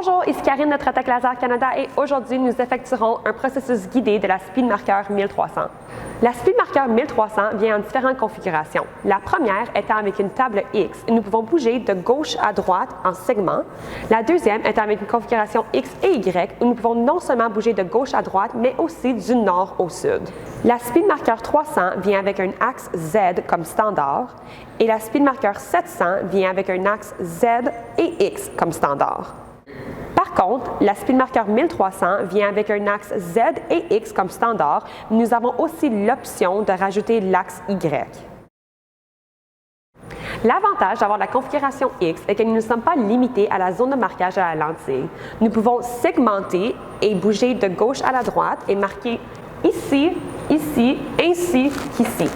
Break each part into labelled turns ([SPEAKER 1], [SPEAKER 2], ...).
[SPEAKER 1] Bonjour, ici Karine de Tratec Laser Canada et aujourd'hui nous effectuerons un processus guidé de la Speed Marker 1300. La Speed Marker 1300 vient en différentes configurations. La première étant avec une table X et nous pouvons bouger de gauche à droite en segments. La deuxième étant avec une configuration X et Y où nous pouvons non seulement bouger de gauche à droite mais aussi du nord au sud. La Speed Marker 300 vient avec un axe Z comme standard et la Speed Marker 700 vient avec un axe Z et X comme standard. Par contre, la Speed Marker 1300 vient avec un axe Z et X comme standard. Nous avons aussi l'option de rajouter l'axe Y. L'avantage d'avoir la configuration X est que nous ne sommes pas limités à la zone de marquage à la lentille. Nous pouvons segmenter et bouger de gauche à la droite et marquer ici, ici, ainsi qu'ici.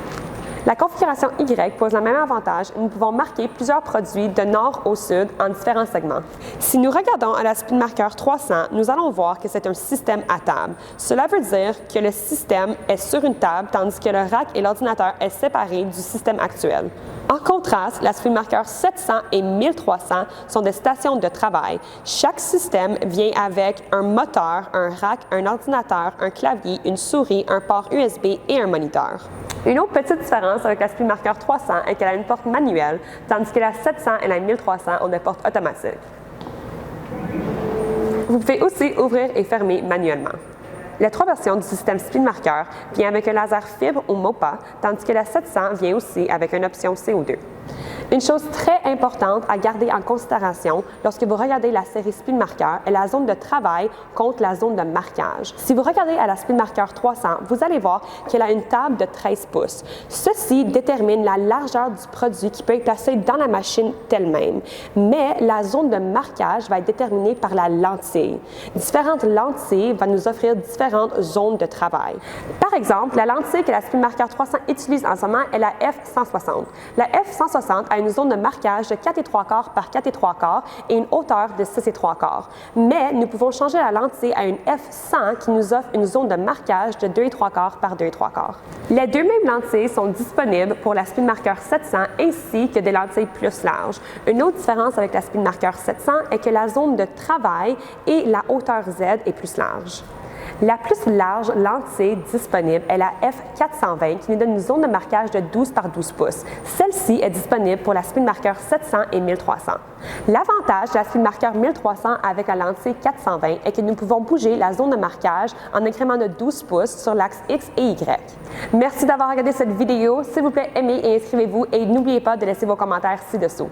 [SPEAKER 1] La configuration Y pose le même avantage. Nous pouvons marquer plusieurs produits de nord au sud en différents segments. Si nous regardons à la Speed Marker 300, nous allons voir que c'est un système à table. Cela veut dire que le système est sur une table tandis que le rack et l'ordinateur est séparé du système actuel. En contraste, la Speed Marker 700 et 1300 sont des stations de travail. Chaque système vient avec un moteur, un rack, un ordinateur, un clavier, une souris, un port USB et un moniteur. Une autre petite différence avec la Speed Marker 300 est qu'elle a une porte manuelle, tandis que la 700 et la 1300 ont des portes automatiques. Vous pouvez aussi ouvrir et fermer manuellement. Les trois versions du système Speed Marker viennent avec un laser fibre ou MOPA, tandis que la 700 vient aussi avec une option CO2. Une chose très importante à garder en considération lorsque vous regardez la série Speed Marker est la zone de travail contre la zone de marquage. Si vous regardez à la Speed Marker 300, vous allez voir qu'elle a une table de 13 pouces. Ceci détermine la largeur du produit qui peut être placé dans la machine elle-même. Mais la zone de marquage va être déterminée par la lentille. Différentes lentilles vont nous offrir différentes zones de travail. Par exemple, la lentille que la Speed Marker 300 utilise en ce moment est la F160. La F160 a une zone de marquage de 4,75 par 4,75 et une hauteur de 6,75. Mais nous pouvons changer la lentille à une F100 qui nous offre une zone de marquage de 2,75 par 2,75. Les deux mêmes lentilles sont disponibles pour la Speed Marker 700 ainsi que des lentilles plus larges. Une autre différence avec la Speed Marker 700 est que la zone de travail et la hauteur Z est plus large. La plus large lentille disponible est la F420 qui nous donne une zone de marquage de 12 par 12 pouces. Celle-ci est disponible pour la Speed Marker 700 et 1300. L'avantage de la Speed Marker 1300 avec la lentille 420 est que nous pouvons bouger la zone de marquage en incrément de 12 pouces sur l'axe X et Y. Merci d'avoir regardé cette vidéo. S'il vous plaît, aimez et inscrivez-vous et n'oubliez pas de laisser vos commentaires ci-dessous.